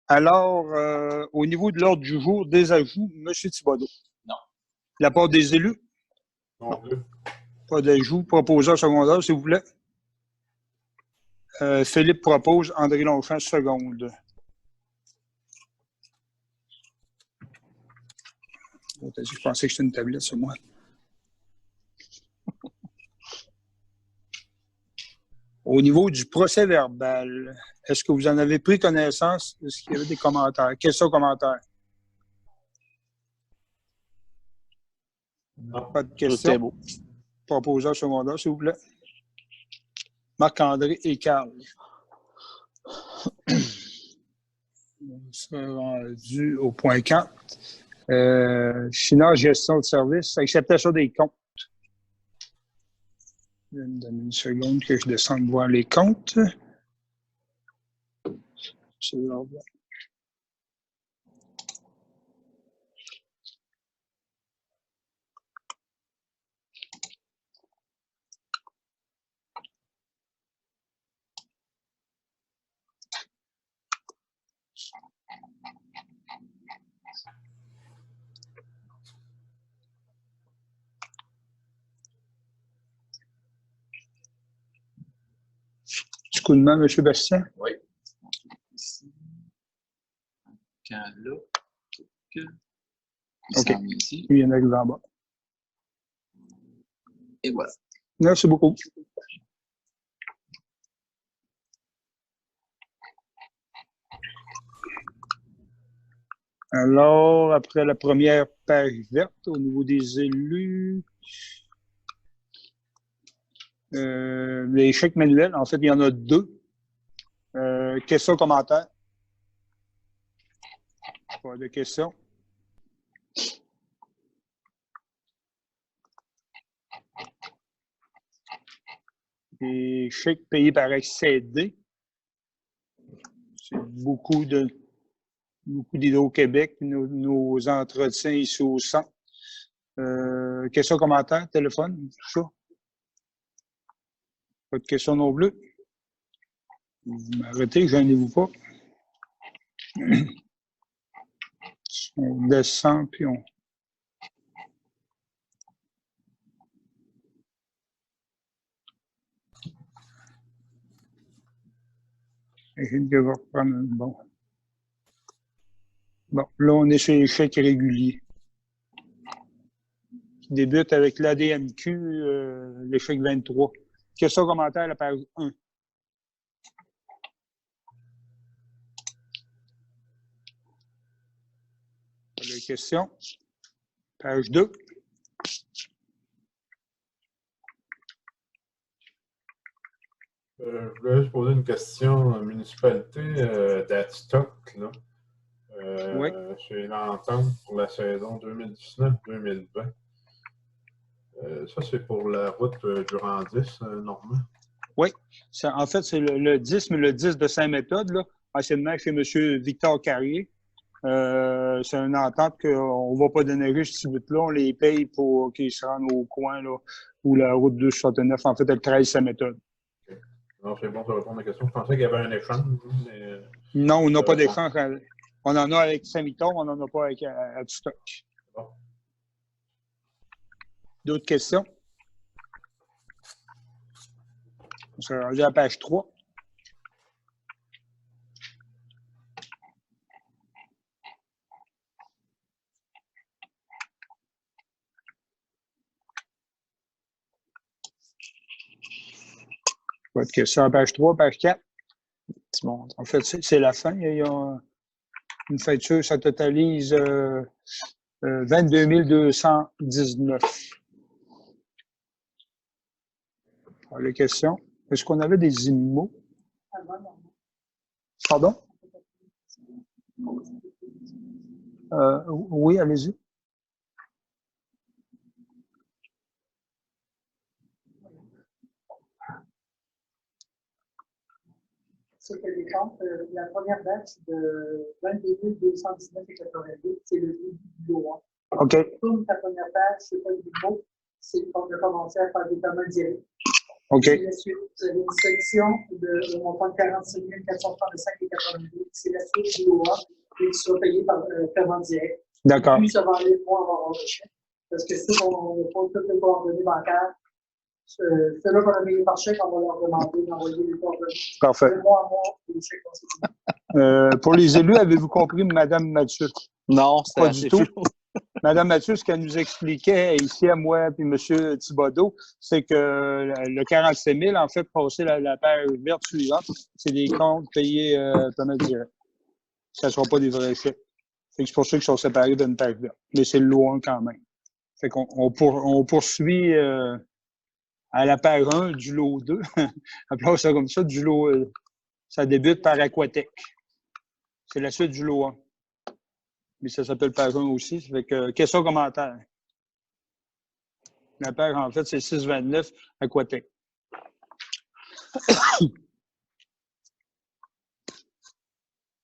Alors, au niveau de l'ordre du jour, des ajouts, M. Thibodeau. Non. La part des élus? Non plus. Pas d'ajout. Proposeur secondaire, s'il vous plaît. Philippe propose, André Longchamp seconde. Je pensais que c'était une tablette sur moi. Au niveau du procès verbal, est-ce que vous en avez pris connaissance? Est-ce qu'il y avait des commentaires? Questions, commentaires? Non. Pas de questions. Proposeur secondaire, s'il vous plaît. Marc-André et Carl. On sera rendu au point 4. Finance, gestion de service, acceptation des comptes. Je vais me donner une seconde que je descende voir les comptes. C'est l'ordre. Du coup de main, M. Bastien? Oui. Ici. Quand là. OK. Ici. Il y en a en bas. Et voilà. Merci beaucoup. Alors, après la première page verte, au niveau des élus, les chèques manuels, en fait, il y en a 2. Questions, commentaires? Pas de questions. Les chèques payés par excédé. C'est beaucoup d'Hydro-Québec, nos entretiens ici au centre. Questions, commentaires, téléphone, tout ça? Pas de questions non plus? Vous m'arrêtez, gênez-vous pas. On descend, puis on... Je vais reprendre un bon. Bon, là, on est sur les chèques réguliers. Qui débute avec l'ADMQ, les chèques 23. Question, commentaire à la page 1. Pas de questions. Page 2. Je voulais juste poser une question. Municipalité d'Adstock, là. Oui. Chez l'entente pour la saison 2019-2020. Ça, c'est pour la route Durand-10, Normand. Oui. En fait, c'est le 10, mais le 10 de Saint-Méthode, là, anciennement chez M. Victor Carrier. C'est une entente qu'on ne va pas déneiger ce bout-là. On les paye pour qu'ils se rendent au coin là, où la route 269, en fait, elle traverse Saint-Méthode. Okay. Non, c'est bon, ça répond à la question. Je pensais qu'il y avait un échange. Mais... Non, on n'a pas d'échange. On en a avec Saint-Miton, on n'en a pas avec Adstock. Bon. D'autres questions? On s'est rendu à la page 3. Pas de questions à page 3, page 4. Bon, en fait, c'est la fin. Il y a une facture, ça totalise 22 219. Alors, les questions. Est-ce qu'on avait des IMO? Pardon? Oui, allez-y. C'était des comptes. La première date, c'est de 22 219,82. C'est le début du lot. OK. Comme ta première page, c'est pas le niveau, c'est qu'on a commencé à faire des paiements directs. OK. C'est la suite. Vous avez une section de montant de 46 435,82. C'est la suite du LOA et qui sera payée par paiement direct. D'accord. Puis ça va aller pour avoir le chèque. Parce que si on n'a pas toutes les coordonnées bancaires, ceux-là qu'on a payé par chèque, on va leur demander d'envoyer les coordonnées. Parfait. De mois à mois, les chèques vont s'écouler. Pour les élus, avez-vous compris, Mme Mathieu? Non, c'était Pas assez du tout. flou. Madame Mathieu, ce qu'elle nous expliquait ici à moi et M. Thibodeau, c'est que le 47 000, en fait, passer la paire verte suivante, c'est des comptes payés paiement direct. Ça ne sera pas des vrais chèques. C'est pour ça qu'ils sont séparés d'une paire verte. Mais c'est le lot 1 quand même. Fait qu'on on poursuit à la paire 1 du lot 2. Appelons ça comme ça, du lot. Ça débute par Aquatech. C'est la suite du lot 1. Mais ça s'appelle paire 1 aussi. Ça fait que, question, commentaire. La paire, en fait, c'est 6,29 Aquatech.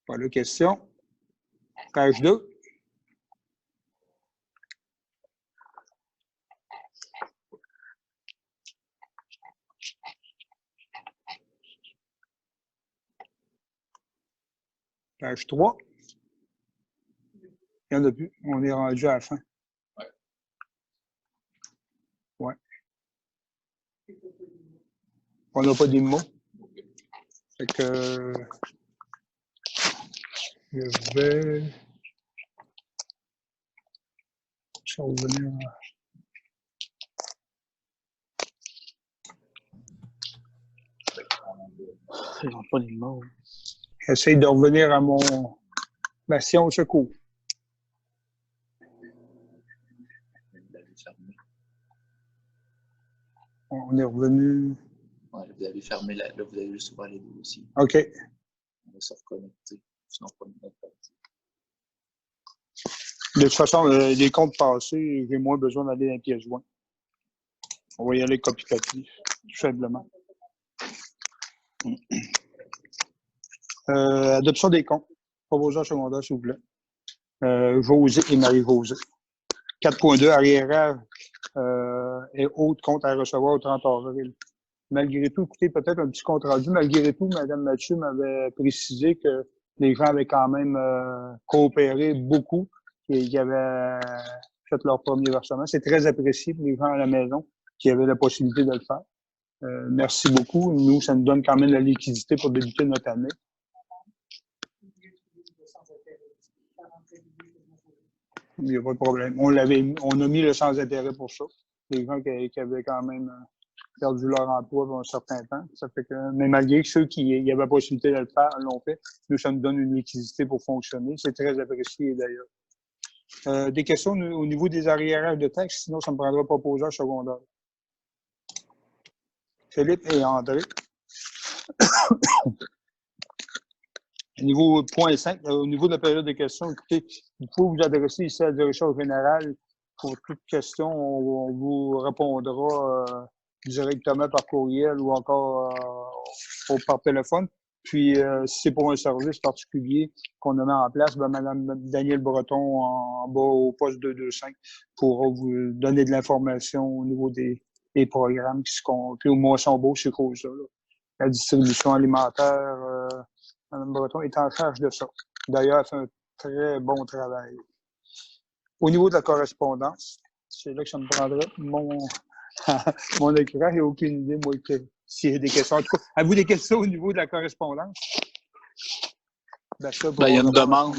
Voilà, question. Page 2. Page 3. Il n'y en a plus. On est rendu à la fin. Ouais. On n'a pas des mots. Fait que je vais revenir. Ils n'ont pas les mots. J'essaie de revenir à mon bastion au secours. On est revenu. Ouais, vous avez fermé là, vous avez juste ouvert les deux aussi. OK. On va se reconnecter. Sinon, pas de notre partie. De toute façon, les comptes passés, j'ai moins besoin d'aller dans les pièces jointes. On va y aller copie-copie, faiblement. Adoption des comptes. Proposeur secondaire, s'il vous plaît. José et Marie-Josée. 4.2, arriérage et autres comptes à recevoir au 30 avril. Malgré tout, écoutez, peut-être un petit compte rendu. Malgré tout, Mme Mathieu m'avait précisé que les gens avaient quand même coopéré beaucoup et qu'ils avaient fait leur premier versement. C'est très apprécié pour les gens à la maison qui avaient la possibilité de le faire. Merci beaucoup. Nous, ça nous donne quand même la liquidité pour débuter notre année. Il n'y a pas de problème. On a mis le sans intérêt pour ça. Les gens qui avaient quand même perdu leur emploi pendant un certain temps. Ça fait que, mais malgré que ceux qui avaient la possibilité de le faire l'ont fait, nous, ça nous donne une liquidité pour fonctionner. C'est très apprécié d'ailleurs. Des questions au niveau des arriérages de taxes, sinon ça me prendra proposeur secondaire. Philippe et André. Niveau point 5, au niveau de la période de questions, écoutez, vous pouvez vous adresser ici à la direction générale pour toute question. On vous répondra directement par courriel ou encore par téléphone. Puis, si c'est pour un service particulier qu'on a mis en place, ben, Mme Danielle Breton en bas au poste 225 pourra vous donner de l'information au niveau des programmes qui au moins sont beaux, ces choses-là. La distribution alimentaire, Mme Breton est en charge de ça. D'ailleurs, elle fait un très bon travail. Au niveau de la correspondance, c'est là que ça me prendrait mon écran. Il n'y a aucune idée, moi, s'il y a des questions. En tout cas, avez-vous des questions au niveau de la correspondance? Il y a une demande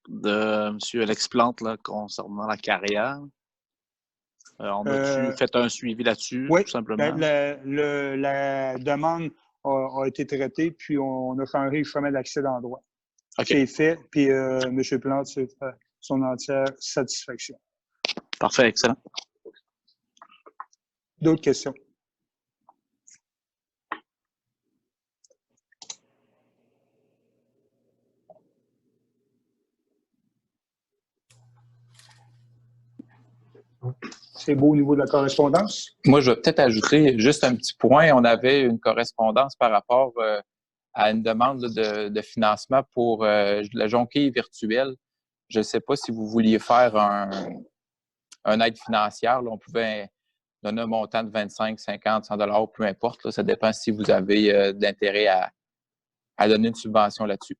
de M. Alex Plante là, concernant la carrière. On a-tu fait un suivi là-dessus, oui, tout simplement? La demande a été traitée, puis on a changé le chemin d'accès d'endroit. Okay. C'est fait, puis M. Plante, c'est son entière satisfaction. Parfait, excellent. D'autres questions? C'est beau au niveau de la correspondance? Moi, je vais peut-être ajouter juste un petit point. On avait une correspondance par rapport à une demande de financement pour la jonquille virtuelle. Je ne sais pas si vous vouliez faire un aide financière. Là, on pouvait donner un montant de 25, 50, 100 $, peu importe. Là, ça dépend si vous avez d'intérêt à donner une subvention là-dessus.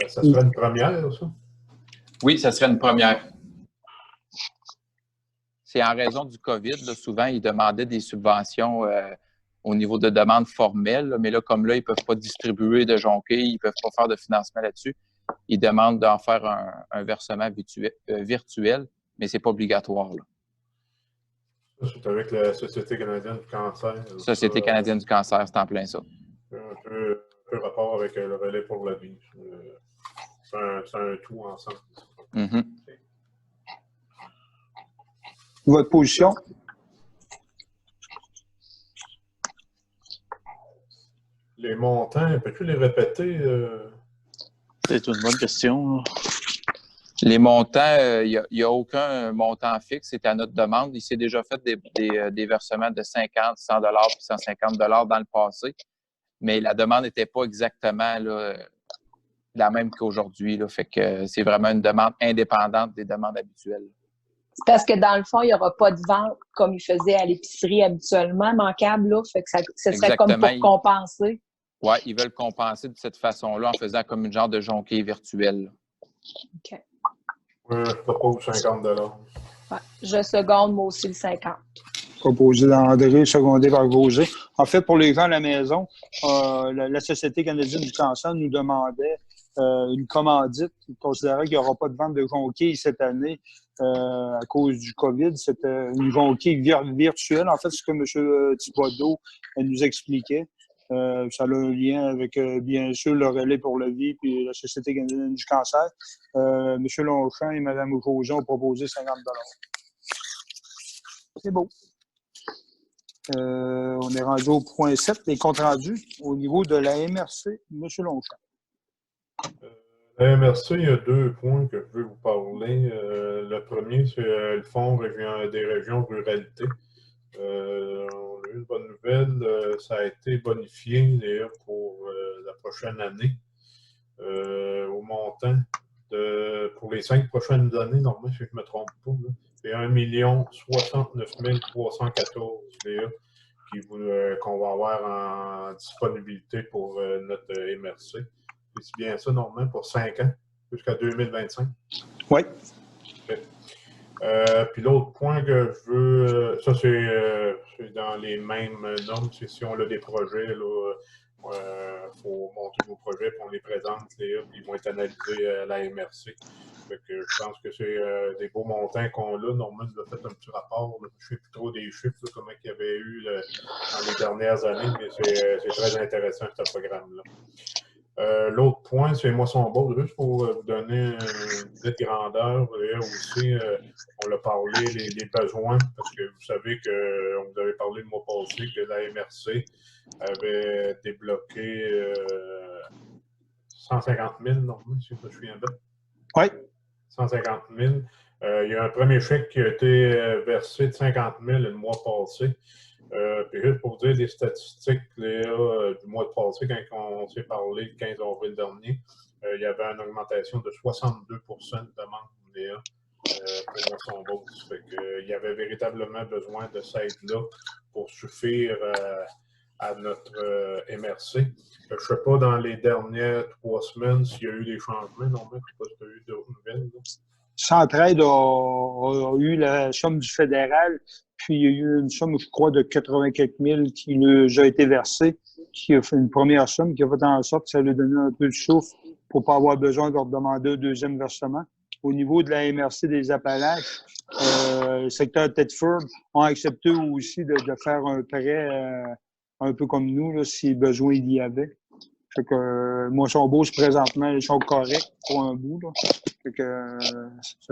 Ça serait une première, ça? Oui, ça serait une première. C'est en raison du COVID. Là, souvent, ils demandaient des subventions au niveau de demandes formelles. Là, mais là, comme là, ils ne peuvent pas distribuer de jonquilles, ils ne peuvent pas faire de financement là-dessus. Ils demandent d'en faire un versement virtuel, mais ce n'est pas obligatoire. Là. Ça, c'est avec la Société canadienne du cancer. Société canadienne du cancer, c'est en plein ça. Un peu rapport avec le relais pour la vie. C'est un tout ensemble. Mm-hmm. Votre position? Les montants, peux-tu les répéter? C'est une bonne question. Les montants, il n'y a aucun montant fixe. C'est à notre demande. Il s'est déjà fait des versements de 50, 100 $ puis 150 $ dans le passé. Mais la demande n'était pas exactement là, la même qu'aujourd'hui. Là. Fait que c'est vraiment une demande indépendante des demandes habituelles. C'est parce que dans le fond, il n'y aura pas de vente comme ils faisaient à l'épicerie habituellement, manquable, là. Fait que ce serait comme pour compenser. Oui, ils veulent compenser de cette façon-là en faisant comme une genre de jonquille virtuelle. Là. OK. Je propose 50 $. Ouais. Je seconde, moi aussi, le 50. Proposé d'André, secondé par Roger. En fait, pour les gens à la maison, la Société canadienne du cancer nous demandait une commandite. Ils considéraient qu'il n'y aura pas de vente de jonquilles cette année à cause du COVID. C'était une jonquille virtuelle. En fait, c'est ce que M. Thibodeau nous expliquait. Ça a un lien avec, bien sûr, le relais pour la vie puis la Société canadienne du cancer. M. Longchamp et Mme Roger ont proposé 50 $. C'est beau. On est rendu au point 7, les comptes rendus au niveau de la MRC. M. Longchamp. La MRC, il y a 2 points que je veux vous parler. Le premier, c'est le Fonds des régions ruralité. On a eu une bonne nouvelle. Ça a été bonifié d'ailleurs pour la prochaine année au montant pour les 5 prochaines années, normalement, si je ne me trompe pas. Là. C'est 1 69 314 qu'on va avoir en disponibilité pour notre MRC. C'est bien ça, normalement, pour 5 ans, jusqu'à 2025? Oui. Okay. Puis l'autre point que je veux, ça c'est dans les mêmes normes, c'est si on a des projets, il faut monter nos projets, puis on les présente, puis ils vont être analysés à la MRC. Fait que je pense que c'est des beaux montants qu'on a. Normalement, nous a fait un petit rapport. Là. Je ne sais plus trop des chiffres, là, comment il y avait eu dans les dernières années, mais c'est très intéressant, ce programme-là. L'autre point, c'est Moisson Beauce, juste pour vous donner une petite grandeur. Et aussi, on l'a parlé, les besoins, parce que vous savez qu'on vous avait parlé le mois passé que la MRC avait débloqué 150 000, normalement, si je me souviens bien. Oui. 150 000. Il y a un premier chèque qui a été versé de 50 000 le mois passé. Puis juste pour vous dire des statistiques là, du mois passé, quand on s'est parlé le 15 avril dernier, il y avait une augmentation de 62 % de demandes pour Moisson Beauce. Fait qu'il y avait véritablement besoin de cette aide-là pour suffire à notre MRC. Je ne sais pas dans les dernières 3 semaines s'il y a eu des changements. Non, mais je ne sais pas si tu as eu d'autres nouvelles. Là. Centraide a eu la somme du fédéral, puis il y a eu une somme, je crois, de 84 000 qui nous a été versée, qui a fait une première somme, qui a fait en sorte que ça lui donnait un peu de souffle pour ne pas avoir besoin de redemander un deuxième versement. Au niveau de la MRC des Appalaches, le secteur Thetford ont accepté aussi de faire un prêt un peu comme nous, là, si besoin il y avait. Fait que Moisson Beauce, présentement, ils sont corrects pour un bout. Là. Fait que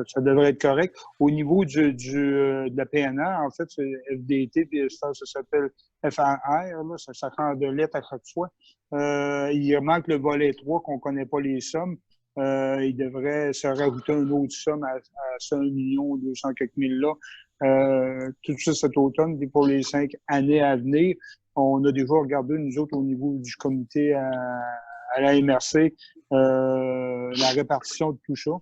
ça devrait être correct. Au niveau de la PNR, en fait, c'est FDT, puis ça s'appelle FAR, là, ça prend de lettres à chaque fois. Il manque le volet 3 qu'on ne connaît pas les sommes. Il devrait se rajouter une autre somme à 5 200 quelques mille là. Tout ça cet automne, puis pour les 5 années à venir. On a déjà regardé, nous autres, au niveau du comité à la MRC, la répartition de tout ça.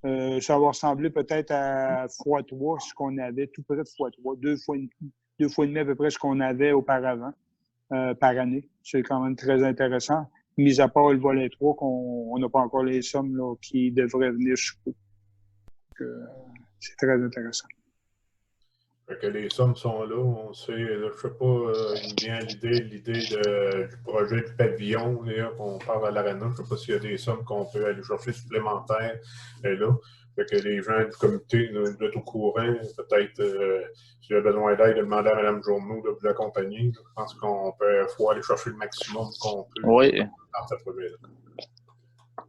Ça va ressembler peut-être à x3, ce qu'on avait, tout près de x3, deux fois et demi à peu près ce qu'on avait auparavant par année. C'est quand même très intéressant. Mis à part le volet 3, qu'on n'a pas encore les sommes là, qui devraient venir sous peu. C'est très intéressant. Fait que les sommes sont là, on sait, là, je sais pas, il me vient l'idée du projet du pavillon, là, qu'on parle à l'Arena, je sais pas s'il y a des sommes qu'on peut aller chercher supplémentaires là. Fait que les gens du comité doivent être au courant, peut-être s'il y a besoin d'aide, de demander à Mme Journeau de vous accompagner. Je pense qu'on peut aller chercher le maximum qu'on peut dans ce projet-là.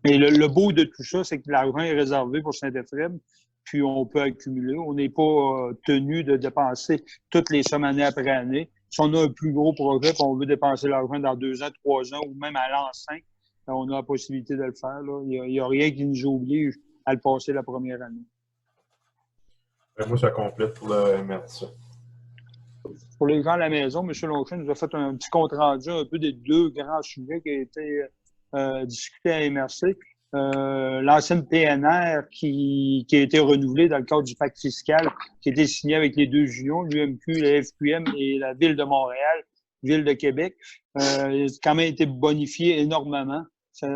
Et le beau de tout ça, c'est que l'argent est réservé pour Saint-Éphrem, puis on peut accumuler. On n'est pas tenu de dépenser toutes les sommes année après année. Si on a un plus gros projet et on veut dépenser l'argent dans 2 ans, 3 ans ou même à l'an 5, on a la possibilité de le faire. Là. Il n'y a rien qui nous oblige à le passer la première année. Moi, ça complète pour la MRC. Pour les gens à la maison, M. Longchamp nous a fait un petit compte-rendu un peu des 2 grands sujets qui ont été discutés à MRC. L'ancienne PNR qui a été renouvelée dans le cadre du pacte fiscal, qui a été signé avec les 2 unions, l'UMQ, la FQM et la Ville de Montréal, Ville de Québec, a quand même été bonifié énormément. Ça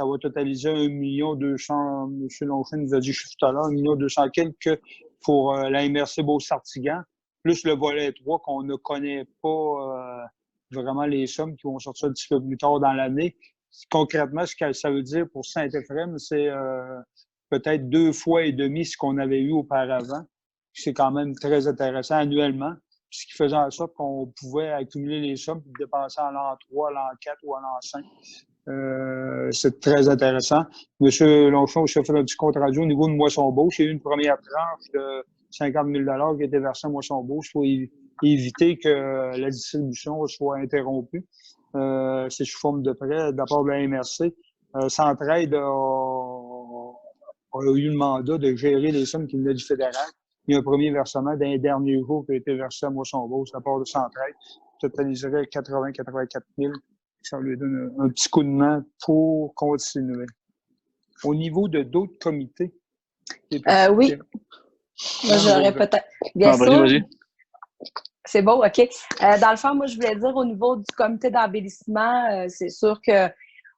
va totaliser 1 200 000, M. Longchamp nous a dit tout à l'heure, 1 200 000 quelques pour la MRC Beauce-Sartigan, plus le volet 3 qu'on ne connaît pas vraiment les sommes qui vont sortir un petit peu plus tard dans l'année. Concrètement, ce que ça veut dire pour Saint-Éphrem, c'est peut-être 2 fois et demi ce qu'on avait eu auparavant. C'est quand même très intéressant annuellement, ce qui faisait en sorte qu'on pouvait accumuler les sommes et dépenser en l'an 3, l'an 4 ou en l'an 5. C'est très intéressant. M. Longchamp a fait un petit compte radio au niveau de Moisson-Beauce. Il y a eu une première tranche de 50 000 $ qui a été versée à Moisson-Beauce pour éviter que la distribution soit interrompue. C'est sous forme de prêt de la part de la MRC. Centraide a eu le mandat de gérer les sommes qui venaient du fédéral. Il y a un premier versement d'un dernier jour qui a été versé à Moisson-Beauce de la part de Centraide. Ça totaliserait 80-84 000. Ça lui donne un petit coup de main pour continuer. Au niveau de d'autres comités. Oui. Moi, j'aurais peut-être. Bien sûr. Vas-y. C'est bon, OK. Dans le fond, moi, je voulais dire au niveau du comité d'embellissement, c'est sûr que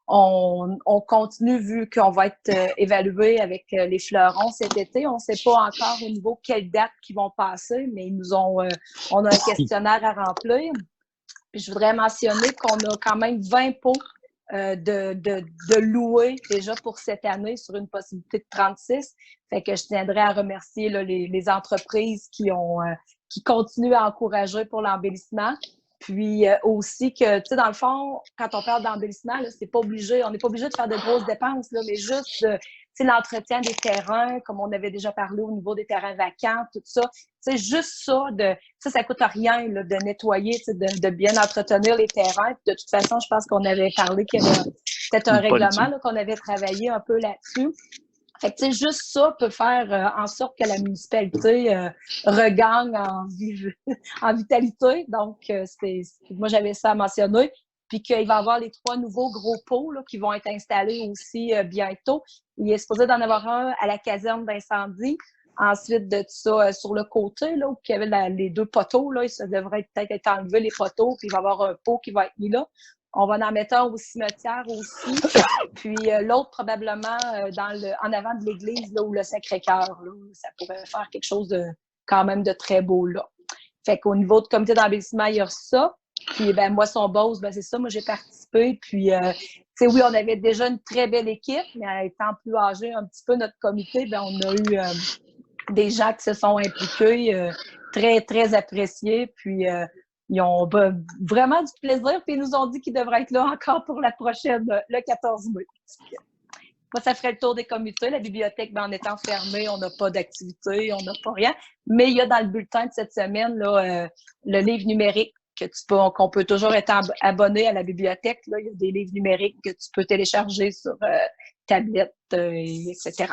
on continue vu qu'on va être évalué avec les fleurons cet été. On ne sait pas encore au niveau quelles dates qui vont passer, mais ils nous ont, on a un questionnaire à remplir. Puis je voudrais mentionner qu'on a quand même 20 pots de louer déjà pour cette année sur une possibilité de 36. Fait que je tiendrais à remercier là, les entreprises qui continuent à encourager pour l'embellissement. Puis aussi que, tu sais, dans le fond, quand on parle d'embellissement, là, c'est pas obligé, on n'est pas obligé de faire de grosses dépenses, là, mais juste, tu sais, l'entretien des terrains, comme on avait déjà parlé au niveau des terrains vacants, tout ça. Tu sais, juste ça coûte rien, là, de nettoyer, tu sais, de bien entretenir les terrains. Puis de toute façon, je pense qu'on avait parlé qu'il y avait peut-être un règlement, là, qu'on avait travaillé un peu là-dessus. Fait que, tu sais, juste ça peut faire en sorte que la municipalité regagne en vitalité. Donc, moi, j'avais ça à mentionner. Puis qu'il va y avoir les 3 nouveaux gros pots là, qui vont être installés aussi bientôt. Il est supposé d'en avoir un à la caserne d'incendie. Ensuite de ça, sur le côté, là, où il y avait les 2 poteaux, là, ça devrait peut-être être enlevé, les poteaux, puis il va y avoir un pot qui va être mis là. On va en mettre un au cimetière aussi. Puis l'autre, probablement, en avant de l'église, là, où le Sacré-Cœur, là, ça pourrait faire quelque chose de quand même de très beau là. Fait qu'au niveau du comité d'embellissement, il y a ça. Puis, ben, Moisson-Beauce, ben, c'est ça, moi, j'ai participé. Puis, tu sais, oui, on avait déjà une très belle équipe, mais étant plus âgé un petit peu notre comité, ben, on a eu des gens qui se sont impliqués, très, très appréciés. Puis, ils ont vraiment du plaisir, puis ils nous ont dit qu'ils devraient être là encore pour la prochaine, le 14 mai. Moi, ça ferait le tour des comités. La bibliothèque, ben, en étant fermée, on n'a pas d'activité, on n'a pas rien. Mais il y a dans le bulletin de cette semaine là, le livre numérique qu'on peut toujours être abonné à la bibliothèque. Là. Il y a des livres numériques que tu peux télécharger sur tablette, etc.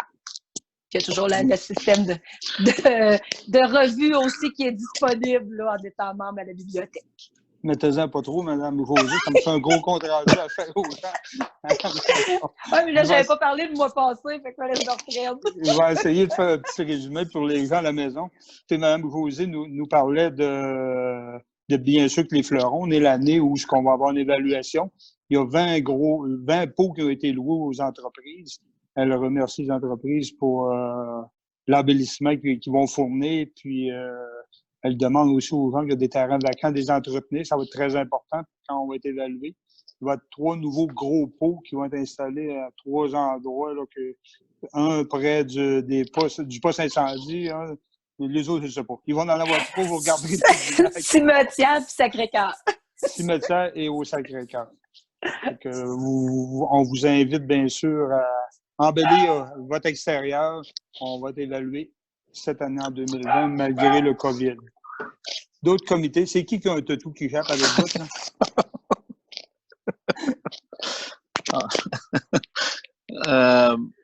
Il y a toujours le système de revue aussi qui est disponible là, en étant membre à la bibliothèque. Mettez-en pas trop, Mme Josée, ça me fait un gros compte rendu à faire aux gens. Oui, mais là, j'avais pas parlé le mois passé, fait que là, je me reprenne. Je vais essayer de faire un petit résumé pour les gens à la maison. Puis Mme Josée nous parlait de bien sûr que les fleurons, on est l'année où on va avoir une évaluation. Il y a 20 pots qui ont été loués aux entreprises. Elle remercie les entreprises pour l'embellissement qu'ils vont fournir. Puis elle demande aussi aux gens qui ont des terrains vacants, des entretenir. Ça va être très important quand on va être évalué. Il va y avoir 3 nouveaux gros pots qui vont être installés à 3 endroits. Là, un près du poste incendie, hein, les autres, je ne sais pas. Ils vont en avoir 3, vous regarderez. Cimetière puis Sacré-Cœur. Cimetière et au Sacré-Cœur. On vous invite bien sûr à embellir votre extérieur. On va être évalué cette année en 2020 malgré le COVID. D'autres comités, c'est qui a un toutou qui jappe avec vous?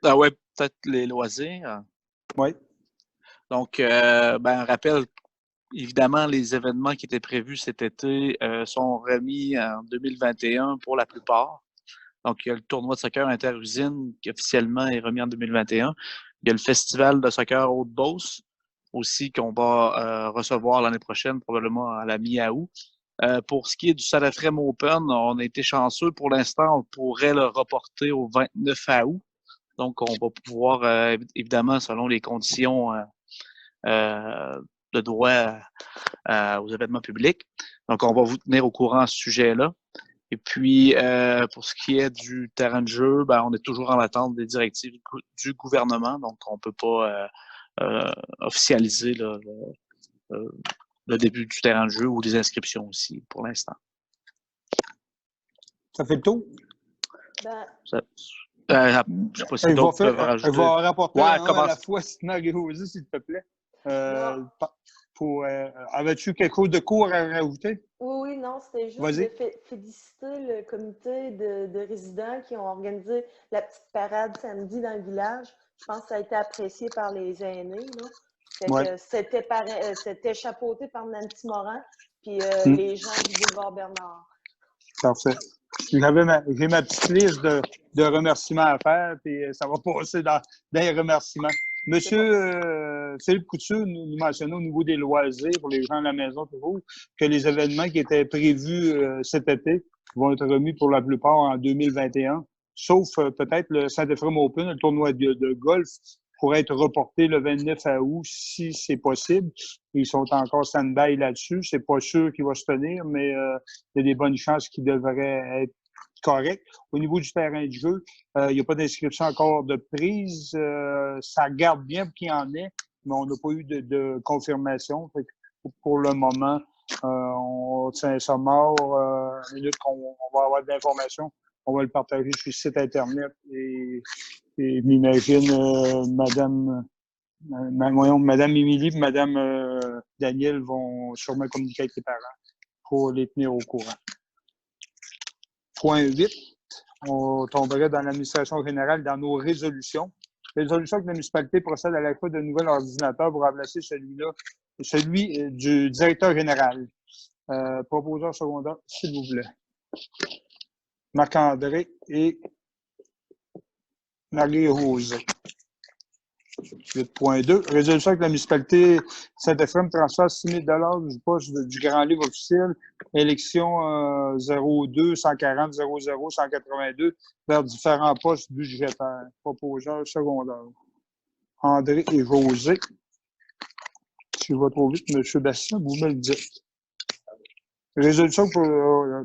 Ouais, peut-être les loisirs. Oui. Donc, un rappel, évidemment, les événements qui étaient prévus cet été sont remis en 2021 pour la plupart. Donc, il y a le tournoi de soccer inter-usine qui officiellement est remis en 2021. Il y a le festival de soccer Haute-Beauce aussi qu'on va recevoir l'année prochaine, probablement à la mi-août. Pour ce qui est du Salafrem Open, on a été chanceux. Pour l'instant, on pourrait le reporter au 29 août. Donc, on va pouvoir, évidemment, selon les conditions de droit aux événements publics. Donc, on va vous tenir au courant à ce sujet-là. Et puis, pour ce qui est du terrain de jeu, on est toujours en attente des directives du gouvernement. Donc, on ne peut pas officialiser le début du terrain de jeu ou des inscriptions aussi, pour l'instant. Ça fait le tour? Je ne sais pas si d'autres peuvent rajouter. Elle va rapporter à la fois, Marie-Josée, s'il te plaît. Avais-tu quelque chose de court à rajouter? Oui, non, c'était juste de féliciter le comité de résidents qui ont organisé la petite parade samedi dans le village. Je pense que ça a été apprécié par les aînés. C'était chapeauté par Nancy Morin puis les gens du boulevard Bernard. Parfait. J'ai ma petite liste de remerciements à faire, puis ça va passer dans les remerciements. Monsieur Philippe Couture nous mentionnait au niveau des loisirs pour les gens à la maison toujours que les événements qui étaient prévus cet été vont être remis pour la plupart en 2021, sauf peut-être le Saint-Ephrem Open, le tournoi de golf, pourrait être reporté le 29 août si c'est possible. Ils sont encore stand-by là-dessus. C'est pas sûr qu'il va se tenir, mais il y a des bonnes chances qu'il devrait être correct. Au niveau du terrain de jeu, il n'y a pas d'inscription encore de prise. Ça garde bien qu'il y en ait, mais on n'a pas eu de confirmation. Fait que pour le moment, on tient ça mort. La minute qu'on va avoir de l'information, on va le partager sur le site Internet et j'imagine Madame Émilie et Madame Daniel vont sûrement communiquer avec les parents pour les tenir au courant. Point 8, on tomberait dans l'administration générale dans nos résolutions. Résolution que la municipalité procède à l'achat de nouvel ordinateur pour remplacer celui du directeur général. Proposeur secondaire, s'il vous plaît. Marc-André et Marie-Rosée. 8.2. Résolution que la municipalité Saint-Ephrem transfère 6 000 du poste du grand livre officiel, élection 02 140 00 182 vers différents postes budgétaires. Proposeur secondaire. André et José. Si je vais trop vite, M. Bastien, vous me le dites. Résolution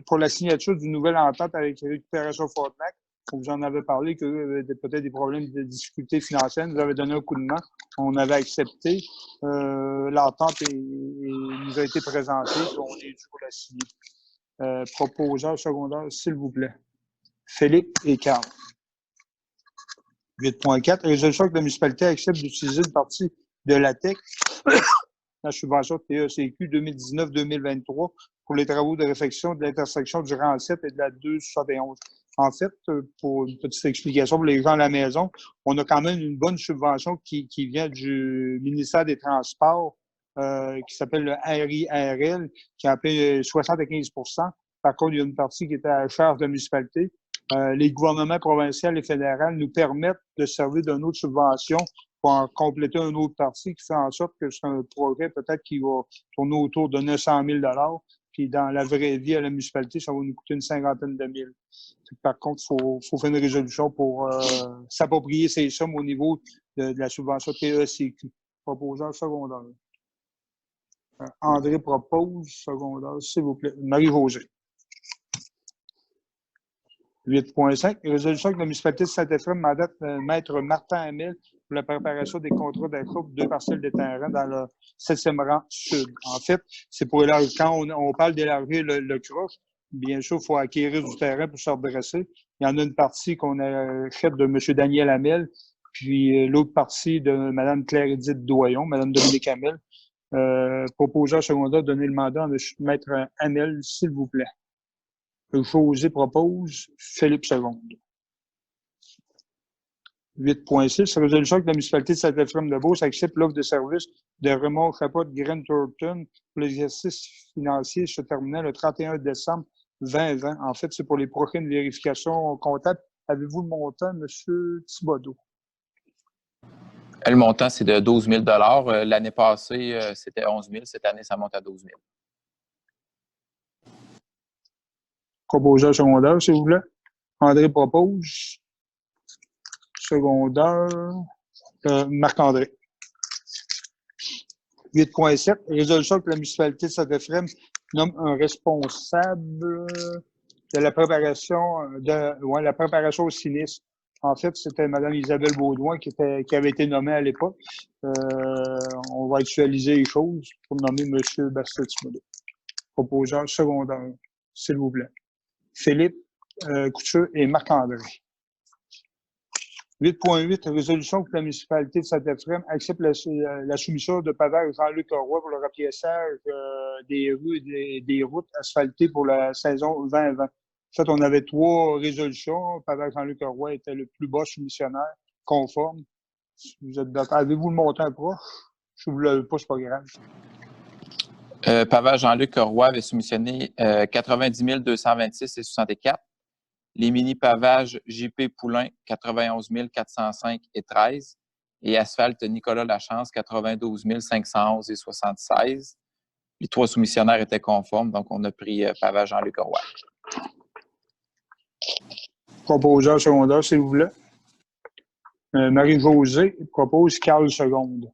pour la signature d'une nouvelle entente avec Récupération Frontenac. Vous en avez parlé qu'il y avait peut-être des problèmes de difficultés financières. Nous avez donné un coup de main. On avait accepté. L'entente nous a été présentée. On est dû pour la signer. Proposeur secondaire, s'il vous plaît. Philippe et Carl. 8.4. Résolution que la municipalité accepte d'utiliser une partie de la TEC, la subvention TECQ 2019-2023, pour les travaux de réfection de l'intersection du rang 7 et de la 271. En fait, pour une petite explication pour les gens à la maison, on a quand même une bonne subvention qui vient du ministère des Transports qui s'appelle le RIRL, qui a appelé 75 %. Par contre, il y a une partie qui était à la charge de la municipalité. Les gouvernements provinciaux et fédéraux nous permettent de servir d'une autre subvention pour en compléter une autre partie qui fait en sorte que c'est un projet peut-être qui va tourner autour de 900 000 $. Puis dans la vraie vie à la municipalité, ça va nous coûter une cinquantaine de mille. Par contre, il faut faire une résolution pour s'approprier ces sommes au niveau de la subvention TECQ. Proposeur secondaire. André propose secondaire, s'il vous plaît. Marie-Josée. 8.5. Résolution que la municipalité de Saint-Éphrem mandate Maître Martin Hamel pour la préparation des contrats d'achat pour 2 parcelles de terrain dans le 7e rang sud. En fait, c'est pour élargir. Quand on parle d'élargir le croche, bien sûr, il faut acquérir du terrain pour se redresser. Il y en a une partie qu'on achète de M. Daniel Hamel, puis l'autre partie de Mme Claire-Édith Doyon, Mme Dominique Hamel. Proposeur secondaire, donner le mandat à M. Maître Hamel, s'il vous plaît. José propose, Philippe seconde. 8.6. Résolution que la municipalité de Saint-Éphrem-de-Beauce accepte l'offre de service de Raymond Capote Grant Thornton pour l'exercice financier se terminant le 31 décembre 2020. En fait, c'est pour les prochaines vérifications comptables. Avez-vous le montant, M. Thibodeau? Le montant, c'est de 12 000 $. L'année passée, c'était 11 000 $. Cette année, ça monte à 12 000 $. Proposeur secondaire, s'il vous plaît. André propose. Secondaire. Marc-André. 8.7. Résolution que la municipalité de Saint-Éphrem nomme un responsable de la préparation la préparation au sinistre. En fait, c'était Mme Isabelle Baudouin qui avait été nommée à l'époque. On va actualiser les choses pour nommer M. Bastien-Thibodeau. Proposeur secondaire, s'il vous plaît. Philippe Couture et Marc-André. 8.8. Résolution que la municipalité de Saint-Éphrem accepte la soumission de Pavage Jean-Luc Roy pour le rapiessage des rues et des routes asphaltées pour la saison 2020. En fait, on avait 3 résolutions. Pavage Jean-Luc Roy était le plus bas soumissionnaire, conforme. Si vous êtes d'accord, avez-vous le montant proche? Si vous ne l'avez pas, c'est pas grave. Pavage Jean-Luc Roy avait soumissionné 90 226,64. Les mini-pavages JP Poulain, 91 405,13. Et asphalte Nicolas Lachance, 92 511,76. Les 3 soumissionnaires étaient conformes, donc on a pris Pavage Jean-Luc Roy. Proposeur secondaire, s'il vous plaît. Marie-Josée propose Carl seconde.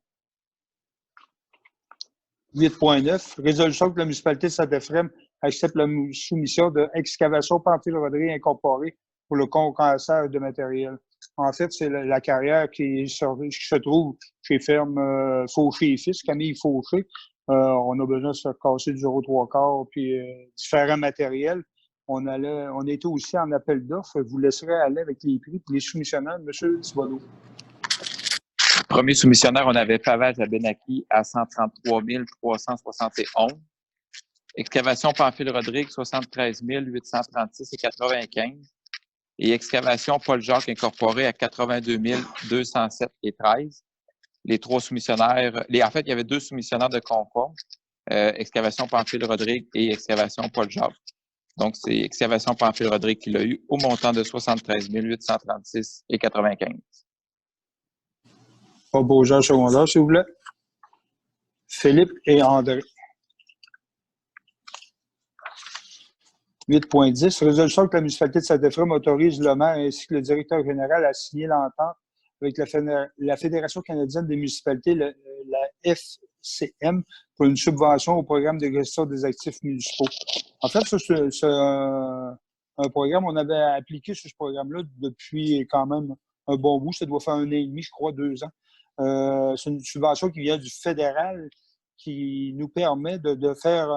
8.9. Résolution que la municipalité de Saint-Éphrem accepte la soumission de Excavation Pamphile-Rodrigue Incorporée pour le concassage de matériel. En fait, c'est la carrière qui se trouve chez Ferme Fauché et Fils, Camille Fauché. On a besoin de se faire casser du 0,3 puis différents matériels. On était aussi en appel d'offres. Je vous laisserai aller avec les prix et les soumissionnaires, M. Thibodeau. Premier soumissionnaire, on avait Pavage à Benaki à 133 371. Excavation Pamphile-Rodrigue, 73 836,95. Et Excavation Paul-Jacques Incorporé à 82 207,13. Les 3 soumissionnaires, en fait, il y avait 2 soumissionnaires de conforme, Excavation Pamphile-Rodrigue et Excavation Paul-Jacques. Donc, c'est Excavation Pamphile-Rodrigue qui l'a eu au montant de 73 836,95. Proposeur secondaire, s'il vous plaît. Philippe et André. 8.10. Résolution que la municipalité de Saint-Éphrem autorise le maire ainsi que le directeur général à signer l'entente avec la Fédération canadienne des municipalités, la FCM, pour une subvention au programme de gestion des actifs municipaux. En fait, c'est un programme, on avait appliqué sur ce programme-là depuis quand même un bon bout. Ça doit faire 1 an et demi, je crois, 2 ans. C'est une subvention qui vient du fédéral qui nous permet de faire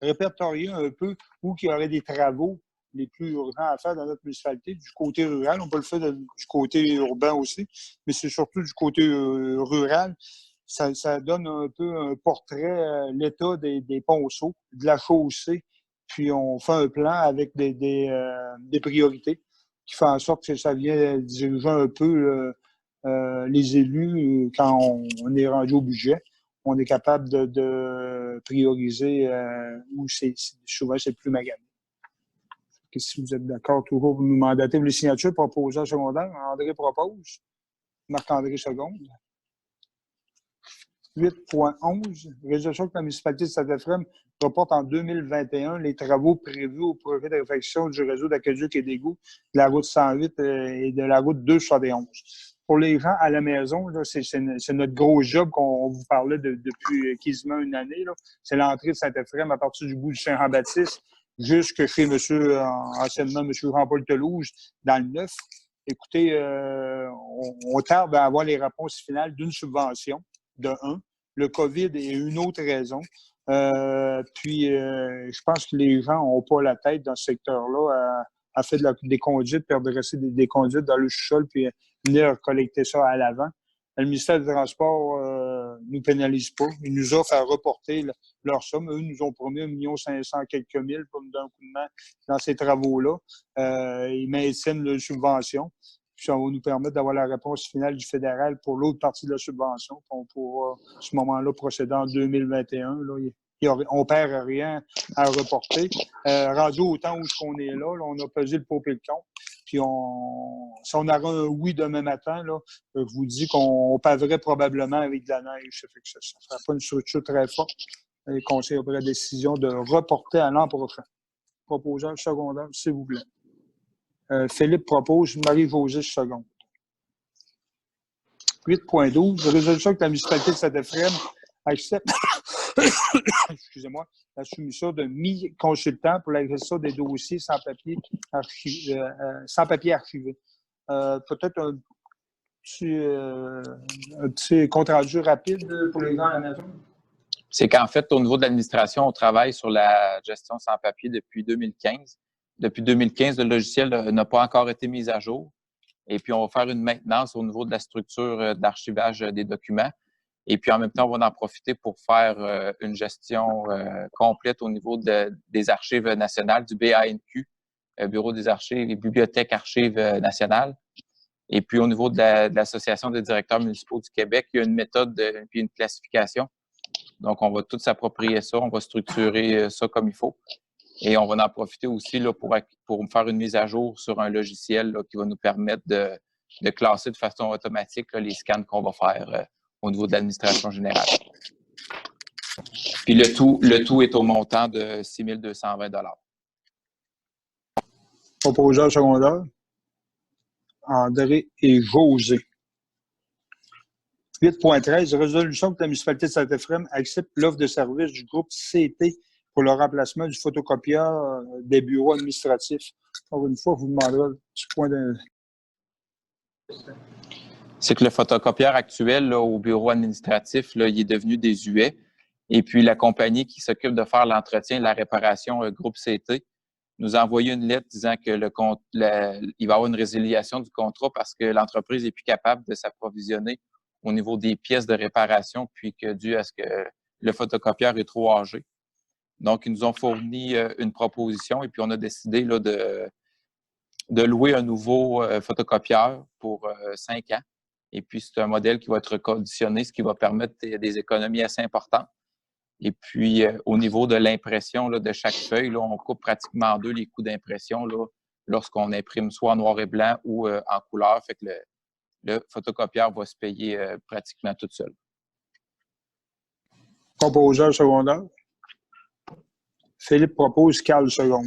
répertorier un peu où il y aurait des travaux les plus urgents à faire dans notre municipalité. Du côté rural, on peut le faire du côté urbain aussi, mais c'est surtout du côté rural. Ça donne un peu un portrait, l'état des ponceaux, de la chaussée, puis on fait un plan avec des priorités qui fait en sorte que ça vient diriger un peu les élus quand on est rendu au budget. on est capable de prioriser où souvent c'est plus magané. Si vous êtes d'accord, toujours, vous nous mandatez pour les signatures proposées secondaire. André propose. Marc-André seconde. 8.11. Résolution que la municipalité de Saint-Ephraim reporte en 2021 les travaux prévus au projet de réfection du réseau d'aqueduc et d'égouts de la route 108 et de la route 271. Pour les gens à la maison, là, c'est notre gros job qu'on vous parlait depuis quasiment une année. C'est l'entrée de Saint-Ephraim à partir du bout du Saint-Jean-Baptiste jusque chez anciennement M. Jean-Paul Telouge dans le Neuf. Écoutez, on tarde à avoir les réponses finales d'une subvention, de un. Le COVID est une autre raison. Je pense que les gens n'ont pas la tête dans ce secteur-là à faire des conduites, puis à dresser des conduites dans le sous-sol, puis venir collecter ça à l'avant. Le ministère des Transports nous pénalise pas. Il nous offre à reporter leur somme. Eux nous ont promis 1 500 000 quelques mille pour nous donner un coup de main dans ces travaux-là. Ils maintiennent la subvention. Puis ça va nous permettre d'avoir la réponse finale du fédéral pour l'autre partie de la subvention. Puis on pourra, à ce moment-là, procéder en 2021. Là, on perd rien à reporter. Rendu au temps où on est là, on a pesé le pour et le contre. Puis si on aura un oui demain matin, là, je vous dis qu'on paverait probablement avec de la neige. Ça fait que ça ne fera pas une structure très forte. Le conseil a pris la décision de reporter à l'an prochain. Proposeur secondaire, s'il vous plaît. Philippe propose, Marie-Josée seconde. 8.12. Résolution que la municipalité de Saint-Ephraim accepte excusez-moi, la soumission de mi-consultants pour la gestion des dossiers sans papier archivé. Peut-être un petit compte-rendu rapide pour les gens à la maison? C'est qu'en fait, au niveau de l'administration, on travaille sur la gestion sans papier depuis 2015. Depuis 2015, le logiciel n'a pas encore été mis à jour. Et puis, on va faire une maintenance au niveau de la structure d'archivage des documents. Et puis, en même temps, on va en profiter pour faire une gestion complète au niveau des archives nationales, du BANQ, Bureau des archives et Bibliothèque Archives nationales. Et puis, au niveau de l'Association des directeurs municipaux du Québec, il y a une méthode puis une classification. Donc, on va tout s'approprier ça, on va structurer ça comme il faut. Et on va en profiter aussi là, pour faire une mise à jour sur un logiciel là, qui va nous permettre de classer de façon automatique là, les scans qu'on va faire au niveau de l'administration générale. Puis le tout est au montant de 6 220 $. Proposeur secondaire, André et José. 8.13. Résolution que la municipalité de Saint-Ephraim accepte l'offre de service du groupe CT pour le remplacement du photocopieur des bureaux administratifs. Encore une fois, vous demanderez un petit point de... C'est que le photocopieur actuel là, au bureau administratif, là, il est devenu désuet. Et puis, la compagnie qui s'occupe de faire l'entretien et la réparation groupe CT nous a envoyé une lettre disant que il va y avoir une résiliation du contrat parce que l'entreprise n'est plus capable de s'approvisionner au niveau des pièces de réparation, puis que dû à ce que le photocopieur est trop âgé. Donc, ils nous ont fourni une proposition et puis on a décidé là, de louer un nouveau photocopieur pour 5 ans. Et puis, c'est un modèle qui va être reconditionné, ce qui va permettre des économies assez importantes. Et puis, au niveau de l'impression de chaque feuille, là, on coupe pratiquement en deux les coûts d'impression lorsqu'on imprime soit en noir et blanc ou en couleur. Fait que le photocopieur va se payer pratiquement tout seul. Proposeur secondaire. Philippe propose Carl seconde.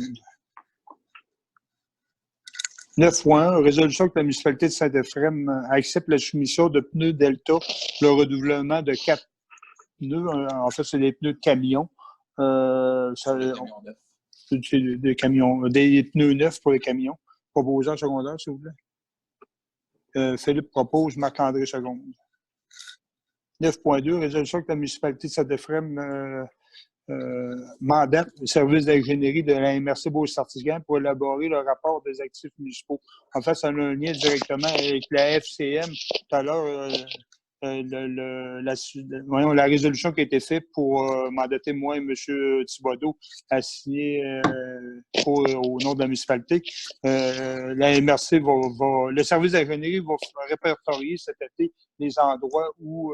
9.1. Résolution que la municipalité de Saint-Ephraim accepte la soumission de pneus Delta, le renouvellement de 4 pneus. En fait, c'est des pneus de camion. Des pneus neufs pour les camions. Proposeur secondaire, s'il vous plaît. Philippe propose Marc-André seconde. 9.2. Résolution que la municipalité de Saint-Ephraim mandate le service d'ingénierie de la MRC Beauce-Sartiguan pour élaborer le rapport des actifs municipaux. En fait, ça a un lien directement avec la FCM. Tout à l'heure, la résolution qui a été faite pour mandater moi et M. Thibodeau à signer au nom de la municipalité. La MRC le service d'ingénierie va répertorier cet été les endroits où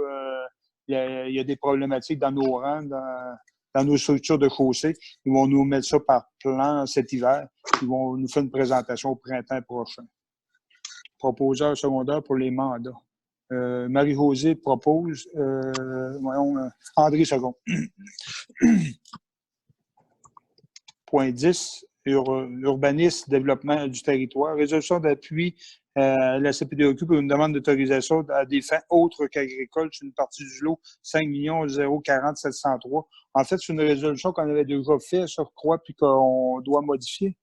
il y a des problématiques dans nos rangs, dans nos structures de chaussée. Ils vont nous mettre ça par plan cet hiver. Ils vont nous faire une présentation au printemps prochain. Proposeur secondaire pour les mandats. Marie-Josée propose, André Second. Point 10, urbanisme, développement du territoire. Résolution d'appui à la CPDOQ pour une demande d'autorisation à des fins autres qu'agricoles sur une partie du lot 5 040 703. En fait, c'est une résolution qu'on avait déjà fait sur Croix puis qu'on doit modifier.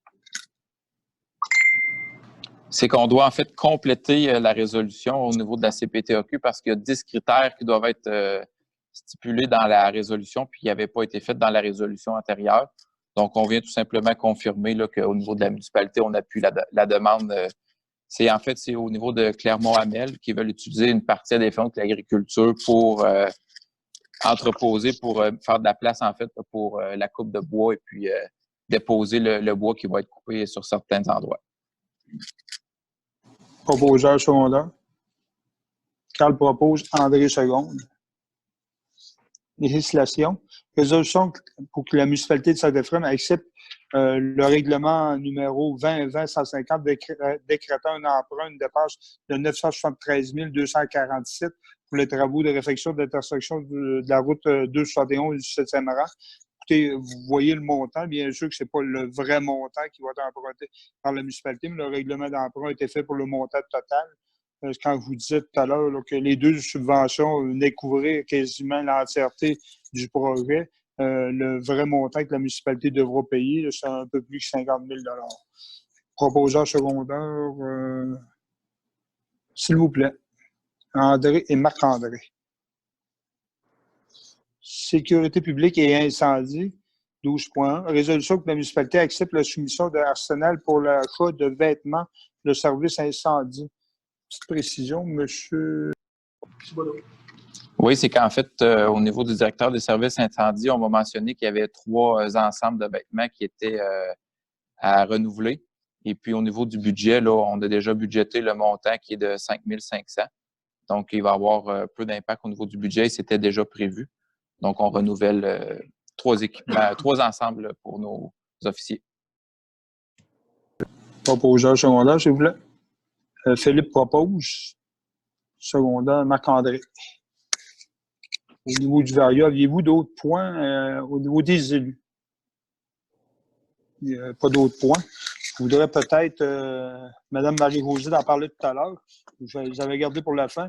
C'est qu'on doit en fait compléter la résolution au niveau de la CPTAQ parce qu'il y a 10 critères qui doivent être stipulés dans la résolution puis qui n'avaient pas été faits dans la résolution antérieure. Donc, on vient tout simplement confirmer qu'au niveau de la municipalité, on appuie la demande. C'est au niveau de Clermont-Hamel qui veulent utiliser une partie à des fonds de l'agriculture pour entreposer, pour faire de la place en fait pour la coupe de bois et puis déposer le bois qui va être coupé sur certains endroits. Proposeur secondaire. Carl propose André Seconde. Législation. Résolution pour que la municipalité de Saint-Ephraim accepte le règlement numéro 2020-150 décrétant un emprunt, une dépense de 973 247 pour les travaux de réfection d'intersection de la route 271 du 7e rang. Écoutez, vous voyez le montant. Bien sûr que ce n'est pas le vrai montant qui va être emprunté par la municipalité, mais le règlement d'emprunt a été fait pour le montant total. Quand je vous disais tout à l'heure que les deux subventions venaient couvrir quasiment l'entièreté du projet, le vrai montant que la municipalité devra payer, c'est un peu plus que 50 000 $. Proposeur secondaire, s'il vous plaît. André et Marc-André. Sécurité publique et incendie, 12.1. Résolution que la municipalité accepte la soumission de Arsenal pour l'achat de vêtements de service incendie. Petite précision, monsieur. Oui, c'est qu'en fait, au niveau du directeur des services incendie, on m'a mentionné qu'il y avait 3 ensembles de vêtements qui étaient à renouveler. Et puis, au niveau du budget, là, on a déjà budgété le montant qui est de 5 500. Donc, il va y avoir peu d'impact au niveau du budget. C'était déjà prévu. Donc, on renouvelle 3 équipements, 3 ensembles pour nos officiers. Proposeur secondaire, s'il vous plaît. Philippe propose. Secondaire, Marc-André. Au niveau du variable, aviez-vous d'autres points au niveau des élus? Il n'y a pas d'autres points. Je voudrais peut-être, Mme Marie-Josée d'en parler tout à l'heure. J'avais gardé pour la fin.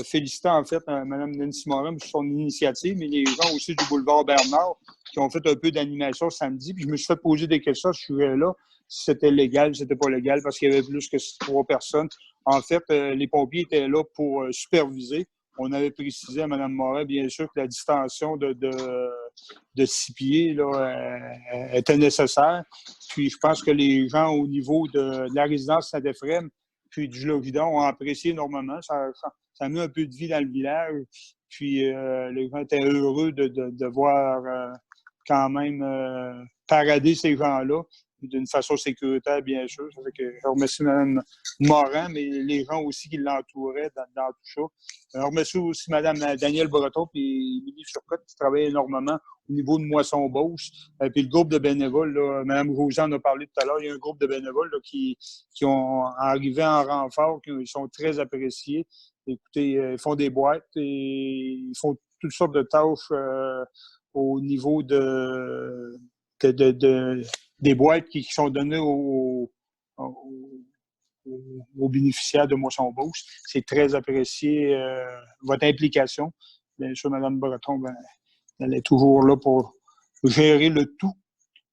Féliciter en fait Mme Nancy Morin pour son initiative, mais les gens aussi du boulevard Bernard qui ont fait un peu d'animation samedi. Puis je me suis fait poser des questions à ce sujet-là, si c'était légal, si c'était pas légal, parce qu'il y avait plus que 3 personnes. En fait, les pompiers étaient là pour superviser. On avait précisé à Mme Morin, bien sûr, que la distension de 6 pieds là, était nécessaire. Puis je pense que les gens au niveau de la résidence Saint-Ephraim puis du Lovidon ont apprécié énormément. Ça a mis un peu de vie dans le village. Puis les gens étaient heureux de voir quand même parader ces gens-là d'une façon sécuritaire, bien sûr. Ça fait que je remercie Mme Morin, mais les gens aussi qui l'entouraient dans tout ça. Je remercie aussi Mme Danielle Breton et Émilie Turcotte qui travaillent énormément au niveau de Moisson-Beauce. Puis le groupe de bénévoles, là, Mme Rosan en a parlé tout à l'heure, il y a un groupe de bénévoles là, qui ont arrivé en renfort, qui sont très appréciés. Écoutez, ils font des boîtes et ils font toutes sortes de tâches au niveau des boîtes qui sont données aux bénéficiaires de Moisson-Beauce. C'est très apprécié, votre implication. Bien sûr, Mme Breton, elle est toujours là pour gérer le tout.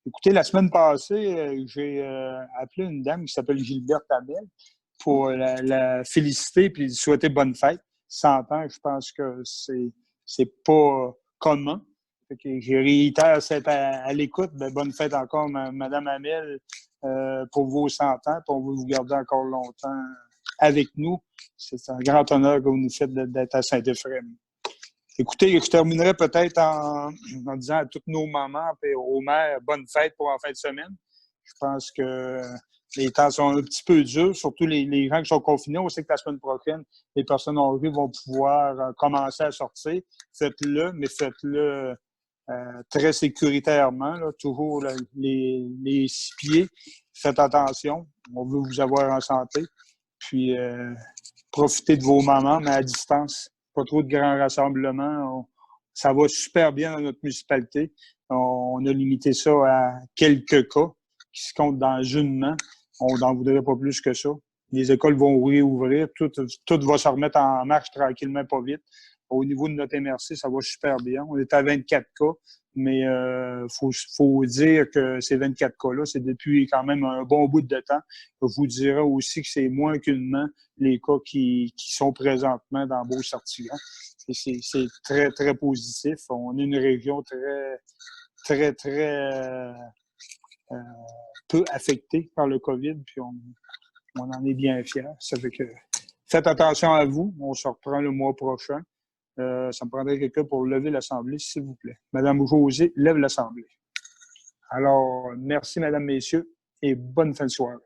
Écoutez, la semaine passée, j'ai appelé une dame qui s'appelle Gilberte Hamel pour la féliciter et lui souhaiter bonne fête. 100 ans, je pense que c'est pas commun. Je réitère à l'écoute. Bonne fête encore, Mme Hamel, pour vos 100 ans. Puis on veut vous garder encore longtemps avec nous. C'est un grand honneur que vous nous faites d'être à Saint-Ephraim. Écoutez, je terminerai peut-être en disant à toutes nos mamans et aux mères bonne fête pour en fin de semaine. Je pense que les temps sont un petit peu durs, surtout les gens qui sont confinés. On sait que la semaine prochaine, les personnes âgées vont pouvoir commencer à sortir. Faites-le, mais faites-le très sécuritairement, là, toujours là, les 6 pieds. Faites attention. On veut vous avoir en santé. Puis, profitez de vos moments, mais à distance. Pas trop de grands rassemblements. Ça va super bien dans notre municipalité. On a limité ça à quelques cas qui se comptent dans une main. On n'en voudrait pas plus que ça. Les écoles vont réouvrir. Tout va se remettre en marche tranquillement, pas vite. Au niveau de notre MRC, ça va super bien. On est à 24 cas, mais faut dire que ces 24 cas-là, c'est depuis quand même un bon bout de temps. Je vous dirais aussi que c'est moins qu'une les cas qui sont présentement dans Beauce-Sartiguan. C'est très, très positif. On est une région très peu affectée par le COVID, puis on en est bien fiers. Ça fait que faites attention à vous. On se reprend le mois prochain. Ça me prendrait quelqu'un pour lever l'Assemblée, s'il vous plaît. Madame José, lève l'Assemblée. Alors, merci, Madame, Messieurs, et bonne fin de soirée.